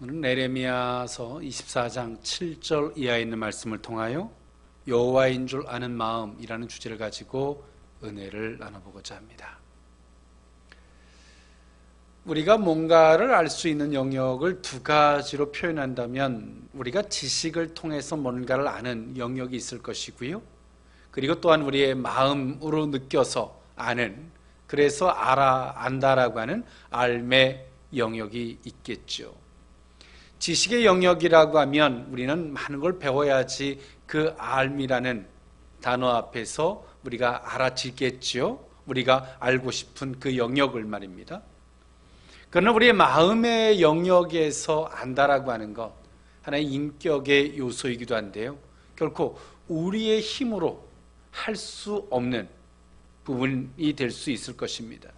오늘 에레미야서 24장 7절 이하에 있는 말씀을 통하여 여호와인 줄 아는 마음이라는 주제를 가지고 은혜를 나눠보고자 합니다. 우리가 뭔가를 알 수 있는 영역을 두 가지로 표현한다면 우리가 지식을 통해서 뭔가를 아는 영역이 있을 것이고요, 그리고 또한 우리의 마음으로 느껴서 아는, 그래서 안다라고 하는 알매 영역이 있겠죠. 지식의 영역이라고 하면 우리는 많은 걸 배워야지 그 알미라는 단어 앞에서 우리가 알아지겠죠. 우리가 알고 싶은 그 영역을 말입니다. 그러나 우리의 마음의 영역에서 안다라고 하는 것, 하나의 인격의 요소이기도 한데요, 결코 우리의 힘으로 할 수 없는 부분이 될 수 있을 것입니다.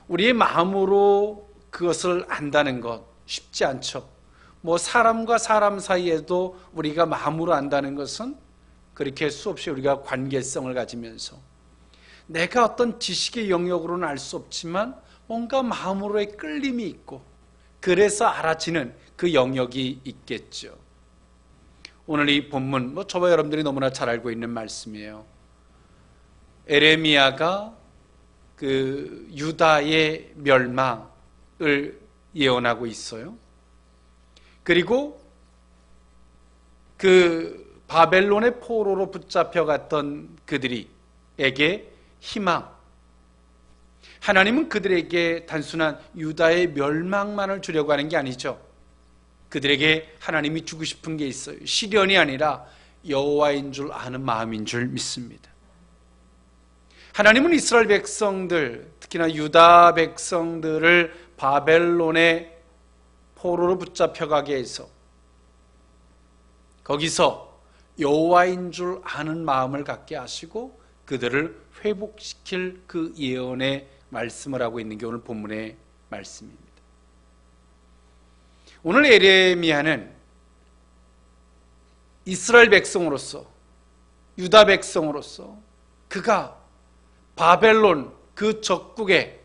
우리의 마음으로 그것을 안다는 것 쉽지 않죠. 사람과 사람 사이에도 우리가 마음으로 안다는 것은 그렇게 수없이 우리가 관계성을 가지면서 내가 어떤 지식의 영역으로는 알 수 없지만 뭔가 마음으로의 끌림이 있고 그래서 알아지는 그 영역이 있겠죠. 오늘 이 본문, 저와 여러분들이 너무나 잘 알고 있는 말씀이에요. 에레미야가 그 유다의 멸망을 예언하고 있어요. 그리고 그 바벨론의 포로로 붙잡혀갔던 그들에게 희망, 하나님은 그들에게 단순한 유다의 멸망만을 주려고 하는 게 아니죠. 그들에게 하나님이 주고 싶은 게 있어요. 시련이 아니라 여호와인 줄 아는 마음인 줄 믿습니다. 하나님은 이스라엘 백성들, 특히나 유다 백성들을 바벨론의 포로로 붙잡혀가게 해서 거기서 여호와인 줄 아는 마음을 갖게 하시고 그들을 회복시킬 그 예언의 말씀을 하고 있는 게 오늘 본문의 말씀입니다. 오늘 에레미야는 이스라엘 백성으로서, 유다 백성으로서 그가 바벨론 그 적국에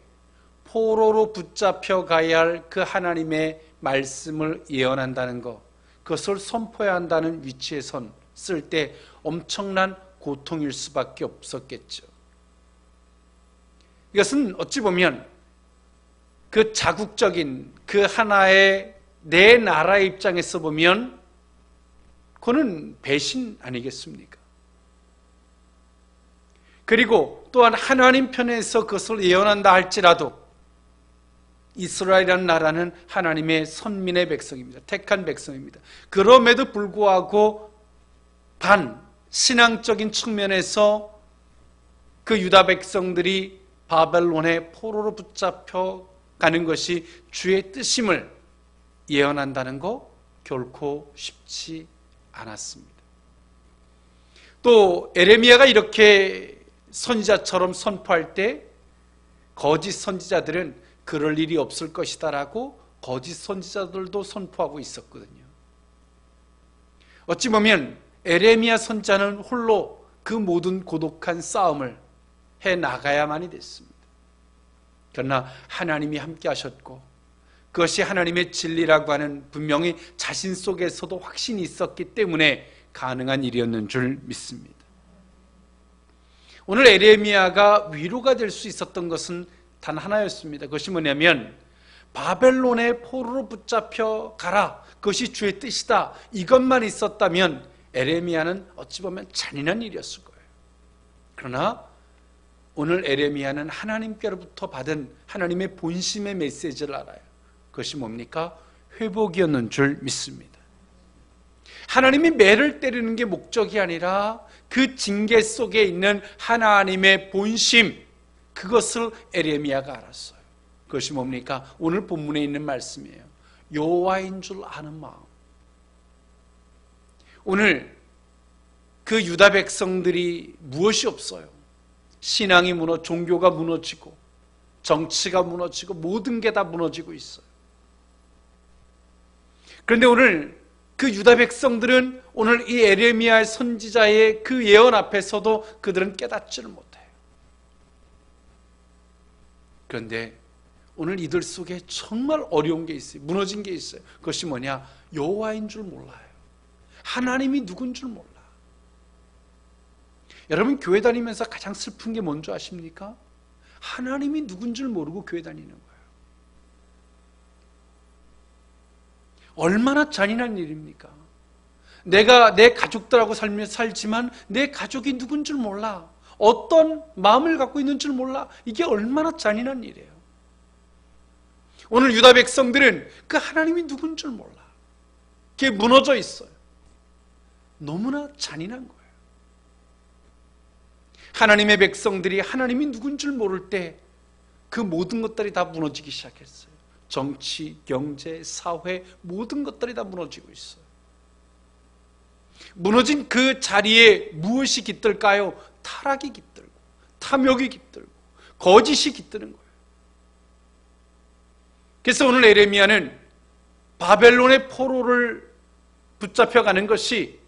포로로 붙잡혀 가야 할 그 하나님의 말씀을 예언한다는 것, 그것을 선포해야 한다는 위치에 섰을 때 엄청난 고통일 수밖에 없었겠죠. 이것은 어찌 보면 그 자국적인 그 하나의 내 나라의 입장에서 보면 그거는 배신 아니겠습니까? 그리고 또한 하나님 편에서 그것을 예언한다 할지라도 이스라엘이라는 나라는 하나님의 선민의 백성입니다. 택한 백성입니다. 그럼에도 불구하고 신앙적인 측면에서 그 유다 백성들이 바벨론의 포로로 붙잡혀 가는 것이 주의 뜻임을 예언한다는 거 결코 쉽지 않았습니다. 또 에레미야가 이렇게 선지자처럼 선포할 때 거짓 선지자들은 그럴 일이 없을 것이다라고 거짓 선지자들도 선포하고 있었거든요. 어찌 보면 에레미야 선지자는 홀로 그 모든 고독한 싸움을 해 나가야만이 됐습니다. 그러나 하나님이 함께 하셨고 그것이 하나님의 진리라고 하는 분명히 자신 속에서도 확신이 있었기 때문에 가능한 일이었는 줄 믿습니다. 오늘 에레미야가 위로가 될 수 있었던 것은 단 하나였습니다. 그것이 뭐냐면 바벨론의 포로로 붙잡혀 가라, 그것이 주의 뜻이다, 이것만 있었다면 에레미야는 어찌 보면 잔인한 일이었을 거예요. 그러나 오늘 에레미야는 하나님께로부터 받은 하나님의 본심의 메시지를 알아요. 그것이 뭡니까? 회복이었는 줄 믿습니다. 하나님이 매를 때리는 게 목적이 아니라 그 징계 속에 있는 하나님의 본심, 그것을 에레미야가 알았어요. 그것이 뭡니까? 오늘 본문에 있는 말씀이에요. 여호와인 줄 아는 마음. 오늘 그 유다 백성들이 무엇이 없어요. 신앙이 종교가 무너지고 정치가 무너지고 모든 게 다 무너지고 있어요. 그런데 오늘 그 유다 백성들은 오늘 이 에레미야 선지자의 그 예언 앞에서도 그들은 깨닫지를 못해요. 그런데 오늘 이들 속에 정말 어려운 게 있어요. 무너진 게 있어요. 그것이 뭐냐? 여호와인 줄 몰라요. 하나님이 누군 줄 몰라. 여러분 교회 다니면서 가장 슬픈 게 뭔지 아십니까? 하나님이 누군 줄 모르고 교회 다니는 거예요. 얼마나 잔인한 일입니까? 내가 내 가족들하고 살지만 내 가족이 누군 줄 몰라. 어떤 마음을 갖고 있는 줄 몰라. 이게 얼마나 잔인한 일이에요. 오늘 유다 백성들은 그 하나님이 누군 줄 몰라. 그게 무너져 있어요. 너무나 잔인한 거예요. 하나님의 백성들이 하나님이 누군 줄 모를 때 그 모든 것들이 다 무너지기 시작했어요. 정치, 경제, 사회 모든 것들이 다 무너지고 있어요. 무너진 그 자리에 무엇이 깃들까요? 타락이 깃들고 탐욕이 깃들고 거짓이 깃드는 거예요. 그래서 오늘 에레미야는 바벨론의 포로를 붙잡혀 가는 것이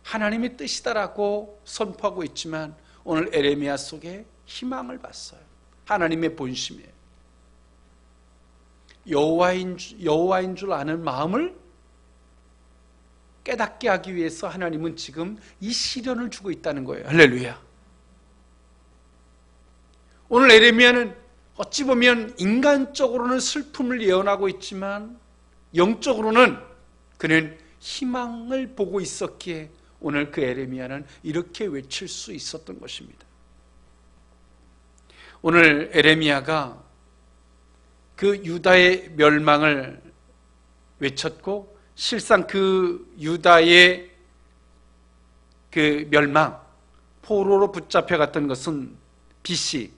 하나님의 뜻이다라고 선포하고 있지만 오늘 에레미야 속에 희망을 봤어요. 하나님의 본심이에요. 여호와인 줄 아는 마음을 깨닫게 하기 위해서 하나님은 지금 이 시련을 주고 있다는 거예요. 할렐루야. 오늘 에레미야는 어찌 보면 인간적으로는 슬픔을 예언하고 있지만 영적으로는 그는 희망을 보고 있었기에 오늘 그 에레미야는 이렇게 외칠 수 있었던 것입니다. 오늘 에레미야가 그 유다의 멸망을 외쳤고 실상 그 유다의 그 멸망, 포로로 붙잡혀갔던 것은 BC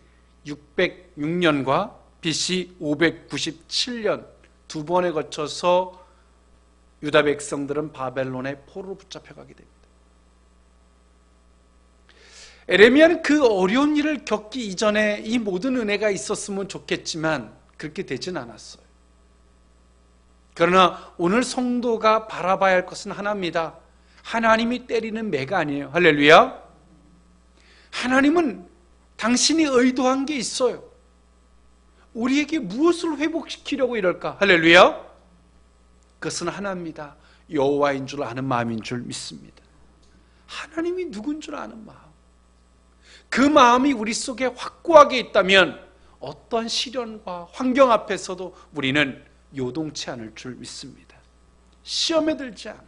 606년과 BC 597년 두 번에 거쳐서 유다 백성들은 바벨론의 포로로 붙잡혀가게 됩니다. 에레미야는 그 어려운 일을 겪기 이전에 이 모든 은혜가 있었으면 좋겠지만 그렇게 되진 않았어요. 그러나 오늘 성도가 바라봐야 할 것은 하나입니다. 하나님이 때리는 매가 아니에요. 할렐루야. 하나님은 당신이 의도한 게 있어요. 우리에게 무엇을 회복시키려고 이럴까? 할렐루야. 그것은 하나입니다. 여호와인 줄 아는 마음인 줄 믿습니다. 하나님이 누군 줄 아는 마음. 그 마음이 우리 속에 확고하게 있다면 어떤 시련과 환경 앞에서도 우리는 요동치 않을 줄 믿습니다. 시험에 들지 않아요.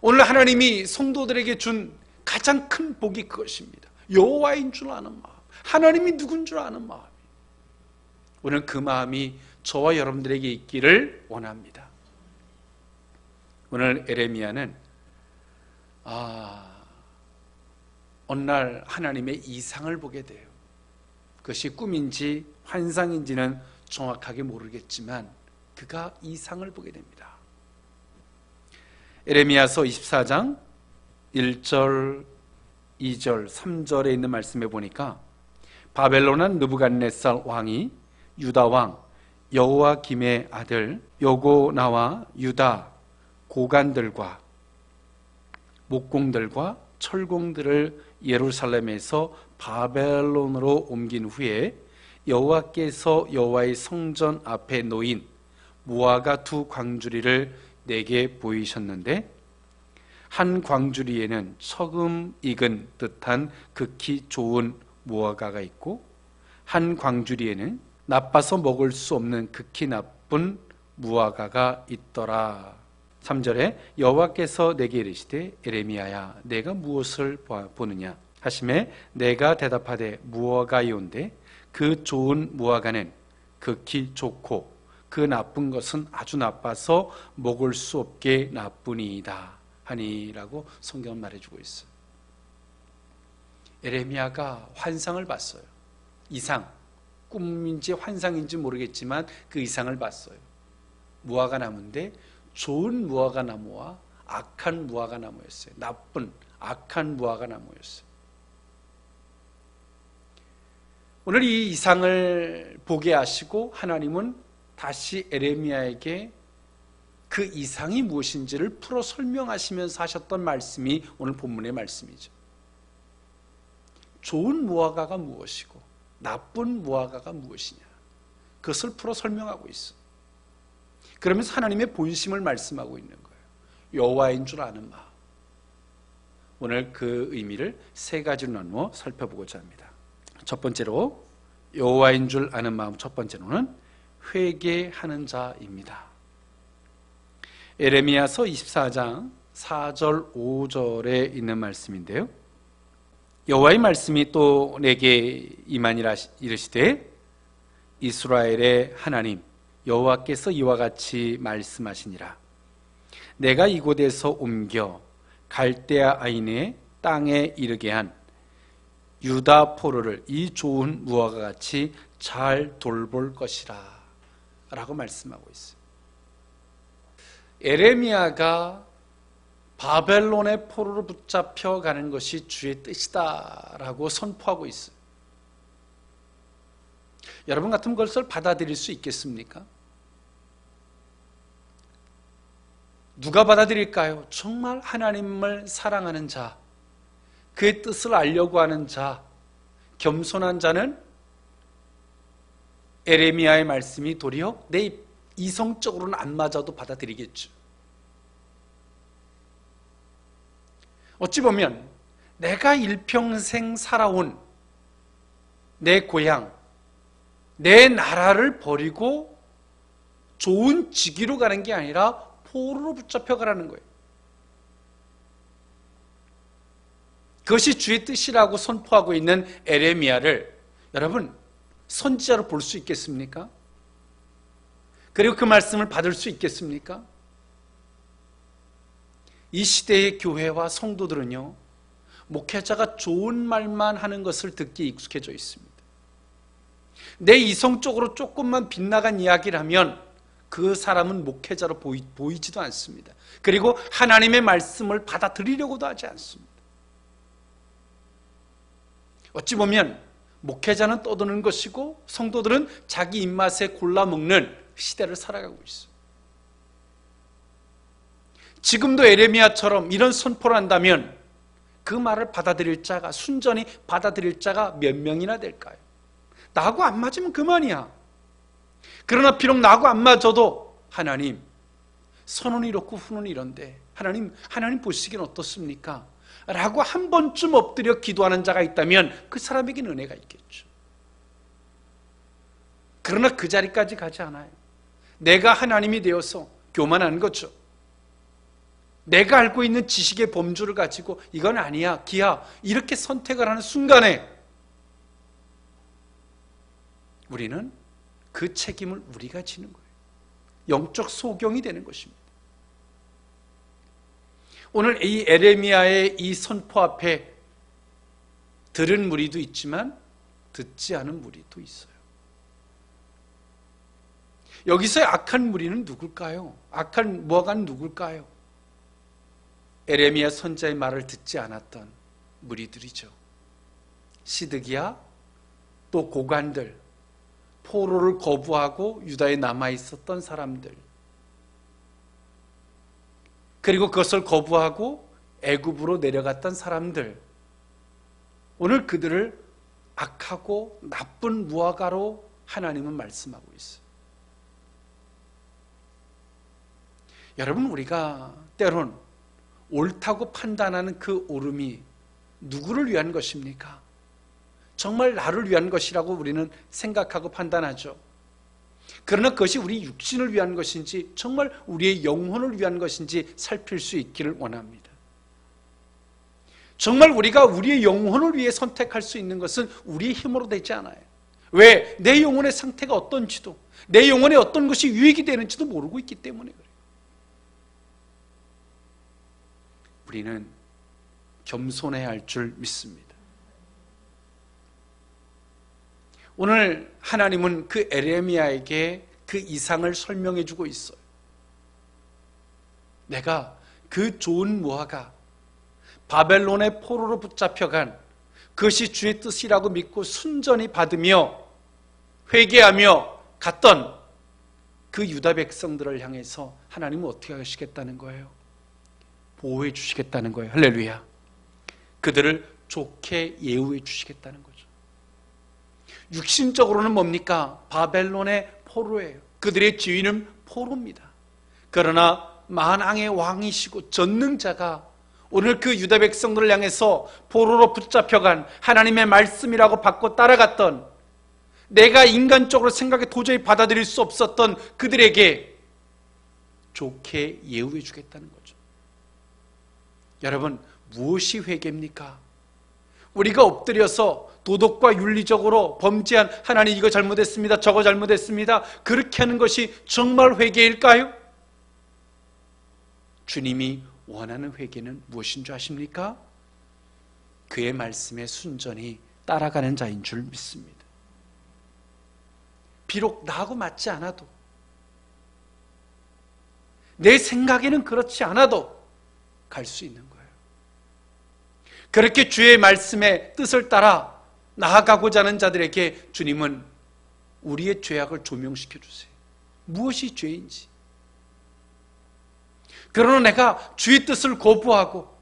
오늘 하나님이 성도들에게 준 가장 큰 복이 그것입니다. 여호와인 줄 아는 마음, 하나님이 누군 줄 아는 마음. 오늘 그 마음이 저와 여러분들에게 있기를 원합니다. 오늘 에레미야는 어느 날 하나님의 이상을 보게 돼요. 그것이 꿈인지 환상인지는 정확하게 모르겠지만 그가 이상을 보게 됩니다. 에레미야서 24장 1절, 2절, 3절에 있는 말씀에 보니까 바벨론한 느부갓네살 왕이 유다 왕 여호와김의 아들 여고나와 유다 고관들과 목공들과 철공들을 예루살렘에서 바벨론으로 옮긴 후에 여호와께서 여호와의 성전 앞에 놓인 무화과 두 광주리를 내게 보이셨는데 한 광주리에는 처음 익은 듯한 극히 좋은 무화과가 있고 한 광주리에는 나빠서 먹을 수 없는 극히 나쁜 무화과가 있더라. 3절에 여호와께서 내게 이르시되 에레미야야 내가 무엇을 보느냐 하시매 내가 대답하되 무화과이온데 그 좋은 무화과는 극히 좋고 그 나쁜 것은 아주 나빠서 먹을 수 없게 나쁘니이다 하니라고 성경은 말해주고 있어요. 에레미야가 환상을 봤어요. 이상, 꿈인지 환상인지 모르겠지만 그 이상을 봤어요. 무화과 나무인데 좋은 무화과 나무와 악한 무화과 나무였어요. 나쁜 악한 무화과 나무였어요. 오늘 이 이상을 보게 하시고 하나님은 다시 에레미야에게 그 이상이 무엇인지를 풀어 설명하시면서 하셨던 말씀이 오늘 본문의 말씀이죠. 좋은 무화과가 무엇이고 나쁜 무화과가 무엇이냐, 그것을 풀어 설명하고 있어. 그러면서 하나님의 본심을 말씀하고 있는 거예요. 여호와인 줄 아는 마음. 오늘 그 의미를 세 가지로 나누어 살펴보고자 합니다. 첫 번째로 여호와인 줄 아는 마음, 첫 번째로는 회개하는 자입니다. 에레미야서 24장 4절 5절에 있는 말씀인데요, 여호와의 말씀이 또 내게 임하니라 이르시되 이스라엘의 하나님 여호와께서 이와 같이 말씀하시니라. 내가 이곳에서 옮겨 갈대아 아인의 땅에 이르게 한 유다 포로를 이 좋은 무화과 같이 잘 돌볼 것이라 라고 말씀하고 있어요. 에레미야가 바벨론의 포로로 붙잡혀 가는 것이 주의 뜻이다 라고 선포하고 있어요. 여러분 같으면 그것을 받아들일 수 있겠습니까? 누가 받아들일까요? 정말 하나님을 사랑하는 자, 그의 뜻을 알려고 하는 자, 겸손한 자는 에레미야의 말씀이 도리어 내 이성적으로는 안 맞아도 받아들이겠죠. 어찌 보면 내가 일평생 살아온 내 고향, 내 나라를 버리고 좋은 직위로 가는 게 아니라 포로로 붙잡혀 가라는 거예요. 그것이 주의 뜻이라고 선포하고 있는 에레미야를 여러분 선지자로 볼 수 있겠습니까? 그리고 그 말씀을 받을 수 있겠습니까? 이 시대의 교회와 성도들은요, 목회자가 좋은 말만 하는 것을 듣기에 익숙해져 있습니다. 내 이성적으로 조금만 빗나간 이야기를 하면 그 사람은 목회자로 보이지도 않습니다. 그리고 하나님의 말씀을 받아들이려고도 하지 않습니다. 어찌 보면 목회자는 떠드는 것이고 성도들은 자기 입맛에 골라 먹는 시대를 살아가고 있어요. 지금도 에레미야처럼 이런 선포를 한다면 그 말을 받아들일 자가, 순전히 받아들일 자가 몇 명이나 될까요? 나하고 안 맞으면 그만이야. 그러나 비록 나하고 안 맞아도 하나님, 선은 이렇고 후는 이런데 하나님 보시기엔 어떻습니까? 라고 한 번쯤 엎드려 기도하는 자가 있다면 그 사람에게는 은혜가 있겠죠. 그러나 그 자리까지 가지 않아요. 내가 하나님이 되어서 교만한 거죠. 내가 알고 있는 지식의 범주를 가지고 이건 아니야, 기야, 이렇게 선택을 하는 순간에 우리는 그 책임을 우리가 지는 거예요. 영적 소경이 되는 것입니다. 오늘 이 에레미야의 이 선포 앞에 들은 무리도 있지만 듣지 않은 무리도 있어요. 여기서의 악한 무리는 누굴까요? 악한 무화과는 누굴까요? 에레미야 선자의 말을 듣지 않았던 무리들이죠. 시드기야, 또 고관들, 포로를 거부하고 유다에 남아있었던 사람들, 그리고 그것을 거부하고 애굽으로 내려갔던 사람들, 오늘 그들을 악하고 나쁜 무화과로 하나님은 말씀하고 있어요. 여러분, 우리가 때론 옳다고 판단하는 그 옳음이 누구를 위한 것입니까? 정말 나를 위한 것이라고 우리는 생각하고 판단하죠. 그러나 그것이 우리 육신을 위한 것인지 정말 우리의 영혼을 위한 것인지 살필 수 있기를 원합니다. 정말 우리가 우리의 영혼을 위해 선택할 수 있는 것은 우리의 힘으로 되지 않아요. 왜? 내 영혼의 상태가 어떤지도, 내 영혼에 어떤 것이 유익이 되는지도 모르고 있기 때문에 그래요. 우리는 겸손해야 할 줄 믿습니다. 오늘 하나님은 그 에레미야에게 그 이상을 설명해 주고 있어요. 내가 그 좋은 무화과, 바벨론의 포로로 붙잡혀간 그것이 주의 뜻이라고 믿고 순전히 받으며 회개하며 갔던 그 유다 백성들을 향해서 하나님은 어떻게 하시겠다는 거예요? 보호해 주시겠다는 거예요. 할렐루야. 그들을 좋게 예우해 주시겠다는 거죠. 육신적으로는 뭡니까? 바벨론의 포로예요. 그들의 지위는 포로입니다. 그러나 만왕의 왕이시고 전능자가 오늘 그 유다 백성들을 향해서 포로로 붙잡혀간 하나님의 말씀이라고 받고 따라갔던, 내가 인간적으로 생각해 도저히 받아들일 수 없었던 그들에게 좋게 예우해 주겠다는 거죠. 여러분, 무엇이 회개입니까? 우리가 엎드려서 도덕과 윤리적으로 범죄한 하나님 이거 잘못했습니다, 저거 잘못했습니다, 그렇게 하는 것이 정말 회개일까요? 주님이 원하는 회개는 무엇인 줄 아십니까? 그의 말씀에 순전히 따라가는 자인 줄 믿습니다. 비록 나하고 맞지 않아도, 내 생각에는 그렇지 않아도 갈 수 있는 거예요. 그렇게 주의 말씀의 뜻을 따라 나아가고자 하는 자들에게 주님은 우리의 죄악을 조명시켜 주세요. 무엇이 죄인지. 그러나 내가 주의 뜻을 거부하고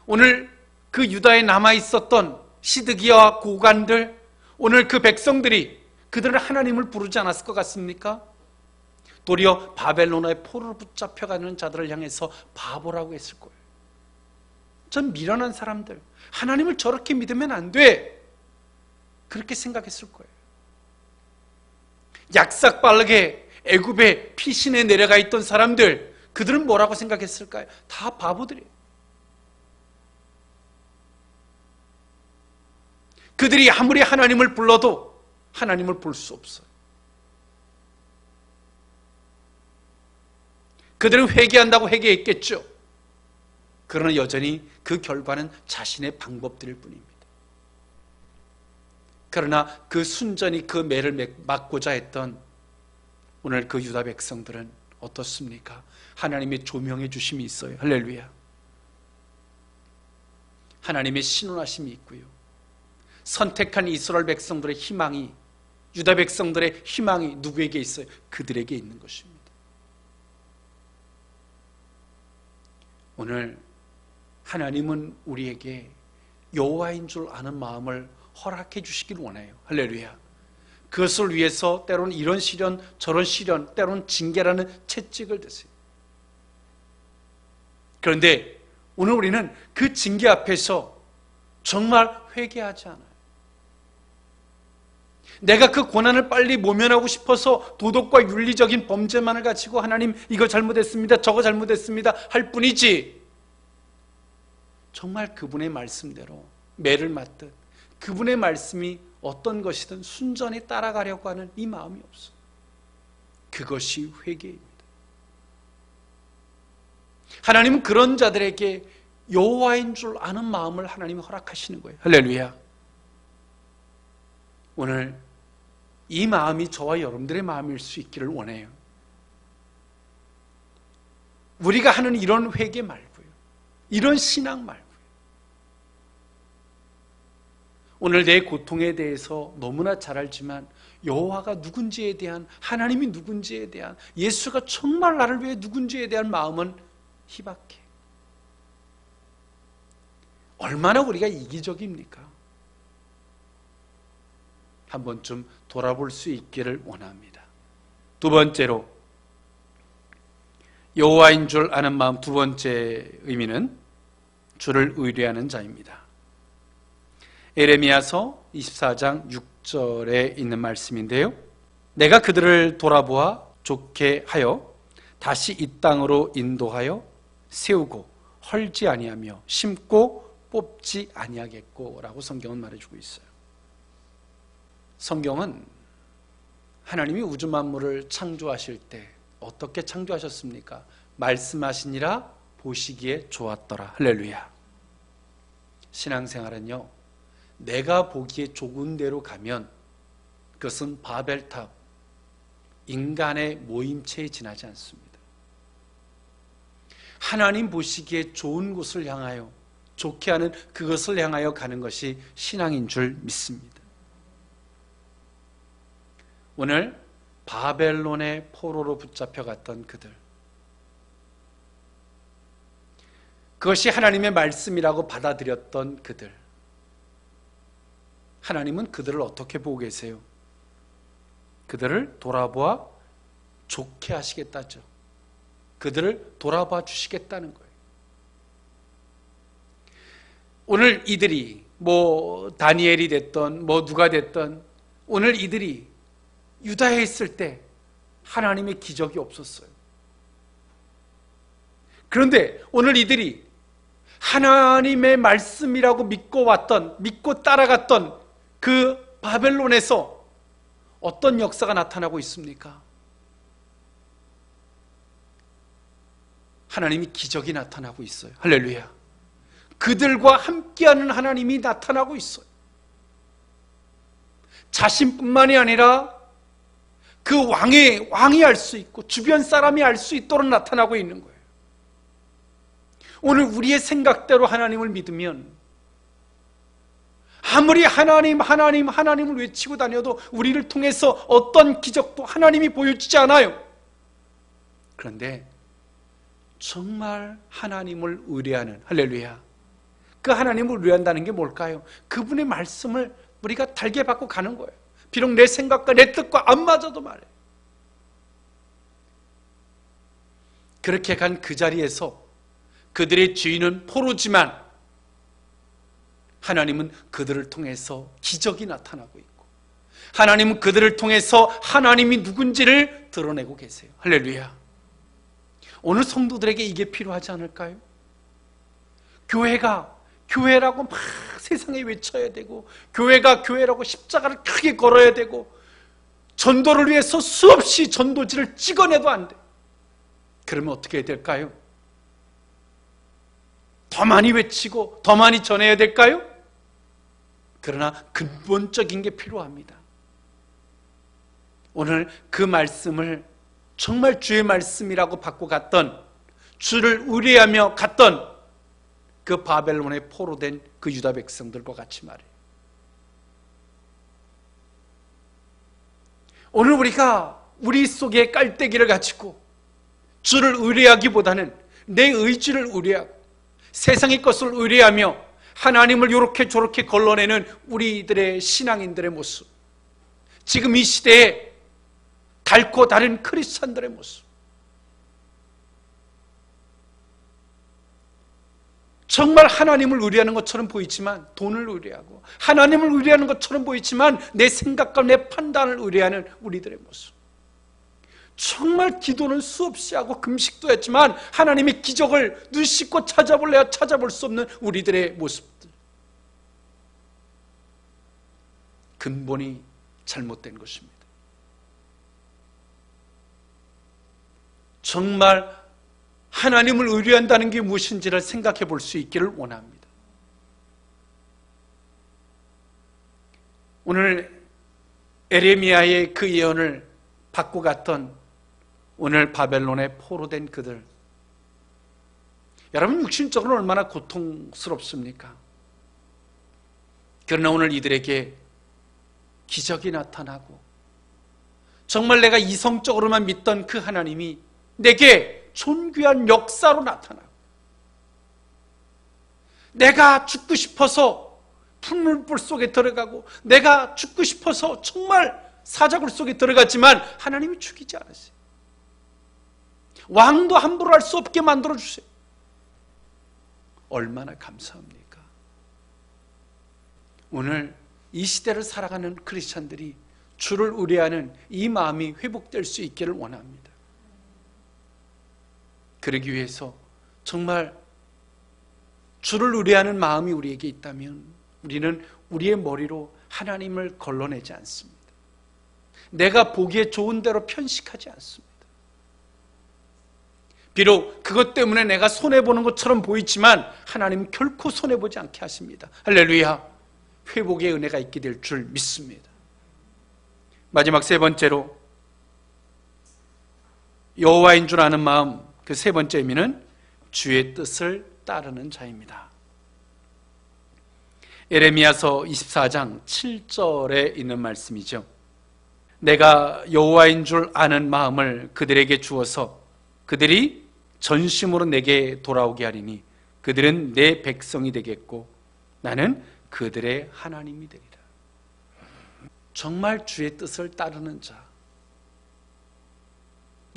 오늘 그 유다에 남아있었던 시드기야와 고관들, 오늘 그 백성들이 그들은 하나님을 부르지 않았을 것 같습니까? 도리어 바벨론의 포로로 붙잡혀가는 자들을 향해서 바보라고 했을 거예요. 전 미련한 사람들, 하나님을 저렇게 믿으면 안 돼, 그렇게 생각했을 거예요. 약삭빠르게 애굽의 피신에 내려가 있던 사람들, 그들은 뭐라고 생각했을까요? 다 바보들이에요. 그들이 아무리 하나님을 불러도 하나님을 볼 수 없어요. 그들은 회개한다고 회개했겠죠. 그러나 여전히 그 결과는 자신의 방법들일 뿐입니다. 그러나 그 순전히 그 매를 막고자 했던 오늘 그 유다 백성들은 어떻습니까? 하나님의 조명해 주심이 있어요. 할렐루야. 하나님의 신원하심이 있고요. 선택한 이스라엘 백성들의 희망이, 유다 백성들의 희망이 누구에게 있어요? 그들에게 있는 것입니다. 오늘 하나님은 우리에게 여호와인 줄 아는 마음을 허락해 주시길 원해요. 할렐루야. 그것을 위해서 때로는 이런 시련 저런 시련, 때로는 징계라는 채찍을 드세요. 그런데 오늘 우리는 그 징계 앞에서 정말 회개하지 않아요. 내가 그 고난을 빨리 모면하고 싶어서 도덕과 윤리적인 범죄만을 가지고 하나님 이거 잘못했습니다, 저거 잘못했습니다 할 뿐이지, 정말 그분의 말씀대로 매를 맞듯 그분의 말씀이 어떤 것이든 순전히 따라가려고 하는 이 마음이 없어. 그것이 회개입니다. 하나님은 그런 자들에게 여호와인 줄 아는 마음을 하나님이 허락하시는 거예요. 할렐루야. 오늘 이 마음이 저와 여러분들의 마음일 수 있기를 원해요. 우리가 하는 이런 회개 말고요, 이런 신앙 말고요, 오늘 내 고통에 대해서 너무나 잘 알지만 여호와가 누군지에 대한, 하나님이 누군지에 대한, 예수가 정말 나를 위해 누군지에 대한 마음은 희박해. 얼마나 우리가 이기적입니까? 한 번쯤 돌아볼 수 있기를 원합니다. 두 번째로, 여호와인 줄 아는 마음, 두 번째 의미는 주를 의뢰하는 자입니다. 에레미야서 24장 6절에 있는 말씀인데요, 내가 그들을 돌아보아 좋게 하여 다시 이 땅으로 인도하여 세우고 헐지 아니하며 심고 뽑지 아니하겠고 라고 성경은 말해주고 있어요. 성경은 하나님이 우주 만물을 창조하실 때 어떻게 창조하셨습니까? 말씀하시니라 보시기에 좋았더라. 할렐루야. 신앙생활은요, 내가 보기에 좋은 데로 가면 그것은 바벨탑, 인간의 모임체에 지나지 않습니다. 하나님 보시기에 좋은 곳을 향하여, 좋게 하는 그것을 향하여 가는 것이 신앙인 줄 믿습니다. 오늘 바벨론의 포로로 붙잡혀갔던 그들, 그것이 하나님의 말씀이라고 받아들였던 그들, 하나님은 그들을 어떻게 보고 계세요? 그들을 돌아보아 좋게 하시겠다죠. 그들을 돌아봐 주시겠다는 거예요. 오늘 이들이 다니엘이 됐던 누가 됐던 오늘 이들이 유다에 있을 때 하나님의 기적이 없었어요. 그런데 오늘 이들이 하나님의 말씀이라고 믿고 따라갔던 그 바벨론에서 어떤 역사가 나타나고 있습니까? 하나님이 기적이 나타나고 있어요. 할렐루야. 그들과 함께하는 하나님이 나타나고 있어요. 자신뿐만이 아니라 그 왕이 알 수 있고 주변 사람이 알 수 있도록 나타나고 있는 거예요. 오늘 우리의 생각대로 하나님을 믿으면 아무리 하나님을 외치고 다녀도 우리를 통해서 어떤 기적도 하나님이 보여주지 않아요. 그런데 정말 하나님을 의뢰하는, 할렐루야, 그 하나님을 의뢰한다는 게 뭘까요? 그분의 말씀을 우리가 달게 받고 가는 거예요. 비록 내 생각과 내 뜻과 안 맞아도 말이에요. 그렇게 간 그 자리에서 그들의 주인은 포로지만 하나님은 그들을 통해서 기적이 나타나고 있고 하나님은 그들을 통해서 하나님이 누군지를 드러내고 계세요. 할렐루야. 오늘 성도들에게 이게 필요하지 않을까요? 교회라고 막 세상에 외쳐야 되고 교회라고 십자가를 크게 걸어야 되고 전도를 위해서 수없이 전도지를 찍어내도 안 돼. 그러면 어떻게 해야 될까요? 더 많이 외치고 더 많이 전해야 될까요? 그러나 근본적인 게 필요합니다. 오늘 그 말씀을 정말 주의 말씀이라고 받고 갔던, 주를 의뢰하며 갔던 그 바벨론에 포로된 그 유다 백성들과 같이 말이에요. 오늘 우리가 우리 속에 깔때기를 가지고 주를 의뢰하기보다는 내 의지를 의뢰하고 세상의 것을 의뢰하며 하나님을 이렇게 저렇게 걸러내는 우리들의 신앙인들의 모습, 지금 이 시대에 달고 다른 크리스찬들의 모습, 정말 하나님을 의뢰하는 것처럼 보이지만 돈을 의뢰하고 하나님을 의뢰하는 것처럼 보이지만 내 생각과 내 판단을 의뢰하는 우리들의 모습, 정말 기도는 수없이 하고 금식도 했지만 하나님의 기적을 눈 씻고 찾아볼래야 찾아볼 수 없는 우리들의 모습들, 근본이 잘못된 것입니다. 정말 하나님을 의뢰한다는 게 무엇인지를 생각해 볼 수 있기를 원합니다. 오늘 에레미야의 그 예언을 받고 갔던 오늘 바벨론에 포로된 그들, 여러분 육신적으로 얼마나 고통스럽습니까? 그러나 오늘 이들에게 기적이 나타나고 정말 내가 이성적으로만 믿던 그 하나님이 내게 존귀한 역사로 나타나고, 내가 죽고 싶어서 풀물불 속에 들어가고 내가 죽고 싶어서 정말 사자굴 속에 들어갔지만 하나님이 죽이지 않으세요. 왕도 함부로 할 수 없게 만들어주세요. 얼마나 감사합니까? 오늘 이 시대를 살아가는 크리스찬들이 주를 의뢰하는 이 마음이 회복될 수 있기를 원합니다. 그러기 위해서 정말 주를 의뢰하는 마음이 우리에게 있다면 우리는 우리의 머리로 하나님을 걸러내지 않습니다. 내가 보기에 좋은 대로 편식하지 않습니다. 비록 그것 때문에 내가 손해보는 것처럼 보이지만 하나님은 결코 손해보지 않게 하십니다. 할렐루야. 회복의 은혜가 있게 될 줄 믿습니다. 마지막 세 번째로, 여호와인 줄 아는 마음, 그 세 번째 의미는 주의 뜻을 따르는 자입니다. 에레미야서 24장 7절에 있는 말씀이죠. 내가 여호와인 줄 아는 마음을 그들에게 주어서 그들이 전심으로 내게 돌아오게 하리니 그들은 내 백성이 되겠고 나는 그들의 하나님이 되리라. 정말 주의 뜻을 따르는 자,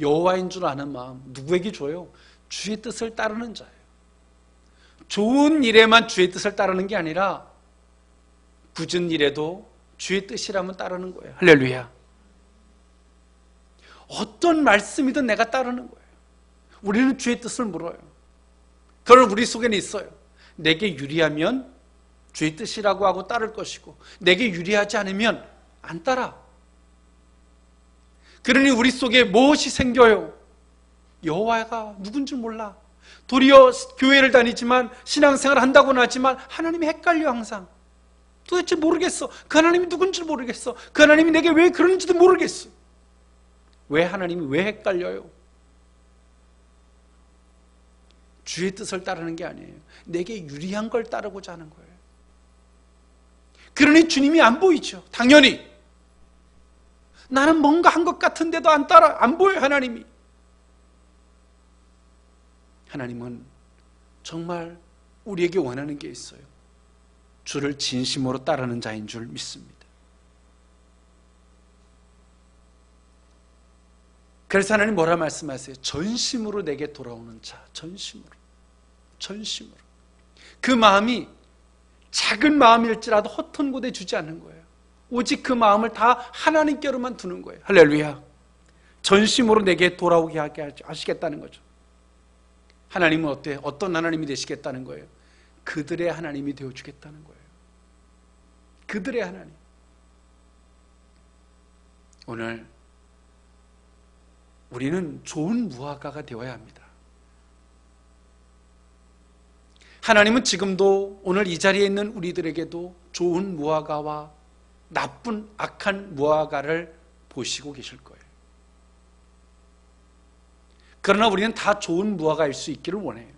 여호와인 줄 아는 마음 누구에게 줘요? 주의 뜻을 따르는 자예요. 좋은 일에만 주의 뜻을 따르는 게 아니라 굳은 일에도 주의 뜻이라면 따르는 거예요. 할렐루야. 어떤 말씀이든 내가 따르는 거예요. 우리는 주의 뜻을 물어요. 그러나 우리 속에는 있어요. 내게 유리하면 주의 뜻이라고 하고 따를 것이고, 내게 유리하지 않으면 안 따라. 그러니 우리 속에 무엇이 생겨요? 여호와가 누군지 몰라. 도리어 교회를 다니지만 신앙생활을 한다고는 하지만 하나님이 헷갈려. 항상 도대체 모르겠어. 그 하나님이 누군지 모르겠어. 그 하나님이 내게 왜 그러는지도 모르겠어. 왜 하나님이 왜 헷갈려요? 주의 뜻을 따르는 게 아니에요. 내게 유리한 걸 따르고자 하는 거예요. 그러니 주님이 안 보이죠. 당연히 나는 뭔가 한 것 같은데도 안 보여요. 하나님이. 하나님은 정말 우리에게 원하는 게 있어요. 주를 진심으로 따르는 자인 줄 믿습니다. 그래서 하나님 뭐라 말씀하세요? 전심으로 내게 돌아오는 자. 전심으로. 그 마음이 작은 마음일지라도 허튼 곳에 주지 않는 거예요. 오직 그 마음을 다 하나님께로만 두는 거예요. 할렐루야. 전심으로 내게 돌아오게 하시겠다는 거죠. 하나님은 어때요? 어떤 하나님이 되시겠다는 거예요? 그들의 하나님이 되어주겠다는 거예요. 그들의 하나님. 오늘 우리는 좋은 무화과가 되어야 합니다. 하나님은 지금도 오늘 이 자리에 있는 우리들에게도 좋은 무화과와 나쁜 악한 무화과를 보시고 계실 거예요. 그러나 우리는 다 좋은 무화과일 수 있기를 원해요.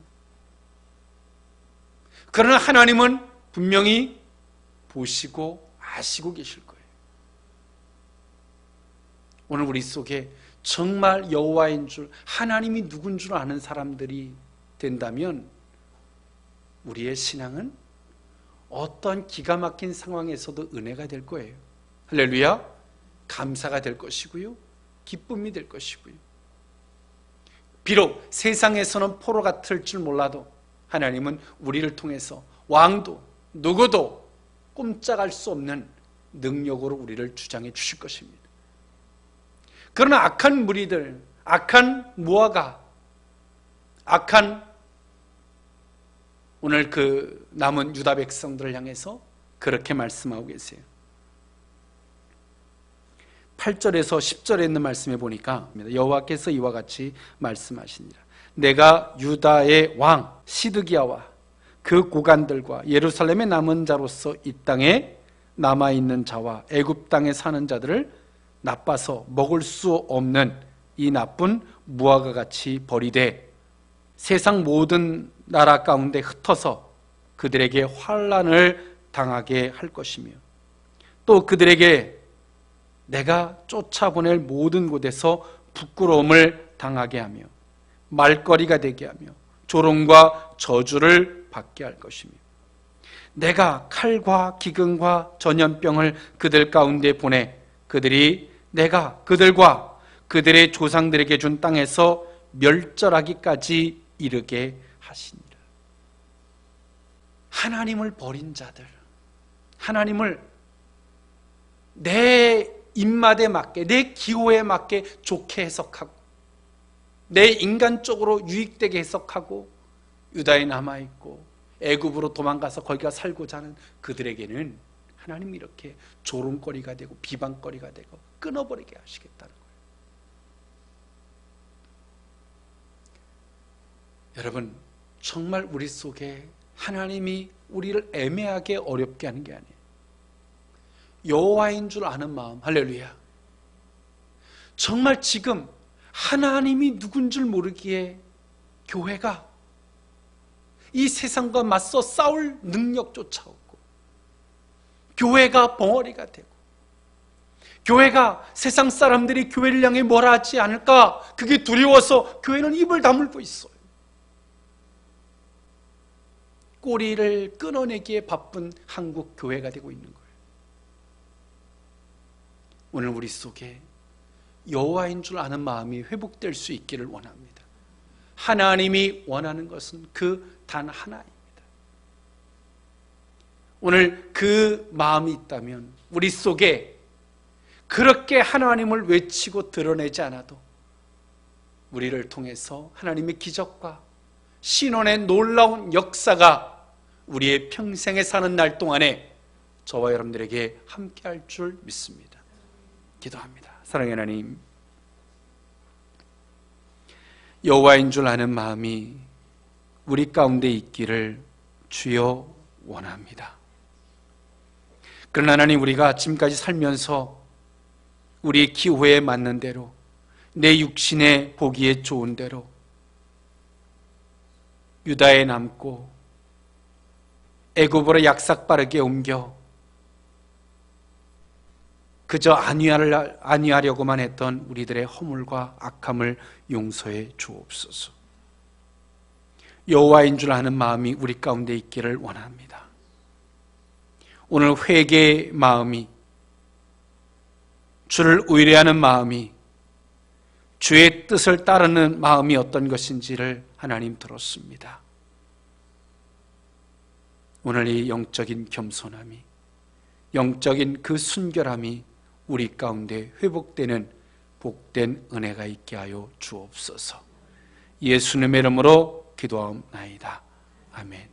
그러나 하나님은 분명히 보시고 아시고 계실 거예요. 오늘 우리 속에 정말 여호와인 줄, 하나님이 누군 줄 아는 사람들이 된다면 우리의 신앙은 어떤 기가 막힌 상황에서도 은혜가 될 거예요. 할렐루야. 감사가 될 것이고요, 기쁨이 될 것이고요. 비록 세상에서는 포로 같을 줄 몰라도 하나님은 우리를 통해서 왕도 누구도 꼼짝할 수 없는 능력으로 우리를 주장해 주실 것입니다. 그러나 악한 무리들, 악한 무화과, 악한 오늘 그 남은 유다 백성들을 향해서 그렇게 말씀하고 계세요. 8절에서 10절에 있는 말씀에 보니까 여호와께서 이와 같이 말씀하시니라. 내가 유다의 왕 시드기야와 그 고관들과 예루살렘의 남은 자로서 이 땅에 남아있는 자와 애굽 땅에 사는 자들을 나빠서 먹을 수 없는 이 나쁜 무화과 같이 버리되 세상 모든 나라 가운데 흩어서 그들에게 환난을 당하게 할 것이며, 또 그들에게 내가 쫓아보낼 모든 곳에서 부끄러움을 당하게 하며 말거리가 되게 하며 조롱과 저주를 받게 할 것이며, 내가 칼과 기근과 전염병을 그들 가운데 보내 그들이 내가 그들과 그들의 조상들에게 준 땅에서 멸절하기까지 이르게 하시니라. 하나님을 버린 자들, 하나님을 내 입맛에 맞게, 내 기호에 맞게 좋게 해석하고 내 인간적으로 유익되게 해석하고 유다에 남아있고 애굽으로 도망가서 거기가 살고자 하는 그들에게는 하나님이 이렇게 조롱거리가 되고 비방거리가 되고 끊어버리게 하시겠다는 거예요. 여러분, 정말 우리 속에 하나님이 우리를 애매하게 어렵게 하는 게 아니에요. 여호와인 줄 아는 마음, 할렐루야. 정말 지금 하나님이 누군 줄 모르기에 교회가 이 세상과 맞서 싸울 능력조차 없고, 교회가 벙어리가 되고, 교회가 세상 사람들이 교회를 향해 뭐라 하지 않을까, 그게 두려워서 교회는 입을 다물고 있어요. 꼬리를 끊어내기에 바쁜 한국 교회가 되고 있는 거예요. 오늘 우리 속에 여호와인 줄 아는 마음이 회복될 수 있기를 원합니다. 하나님이 원하는 것은 그 단 하나입니다. 오늘 그 마음이 있다면 우리 속에 그렇게 하나님을 외치고 드러내지 않아도 우리를 통해서 하나님의 기적과 신원의 놀라운 역사가 우리의 평생에 사는 날 동안에 저와 여러분들에게 함께할 줄 믿습니다. 기도합니다. 사랑의 하나님, 여호와인 줄 아는 마음이 우리 가운데 있기를 주여 원합니다. 그러나 하나님, 우리가 지금까지 살면서 우리의 기호에 맞는 대로, 내 육신에 보기에 좋은 대로 유다에 남고 애굽으로 약삭빠르게 옮겨 그저 안위하려고만 했던 우리들의 허물과 악함을 용서해 주옵소서. 여호와인 줄 아는 마음이 우리 가운데 있기를 원합니다. 오늘 회개의 마음이, 주를 의뢰하는 마음이, 주의 뜻을 따르는 마음이 어떤 것인지를 하나님 들었습니다. 오늘 이 영적인 겸손함이, 영적인 그 순결함이 우리 가운데 회복되는 복된 은혜가 있게 하여 주옵소서. 예수님의 이름으로 기도하옵나이다. 아멘.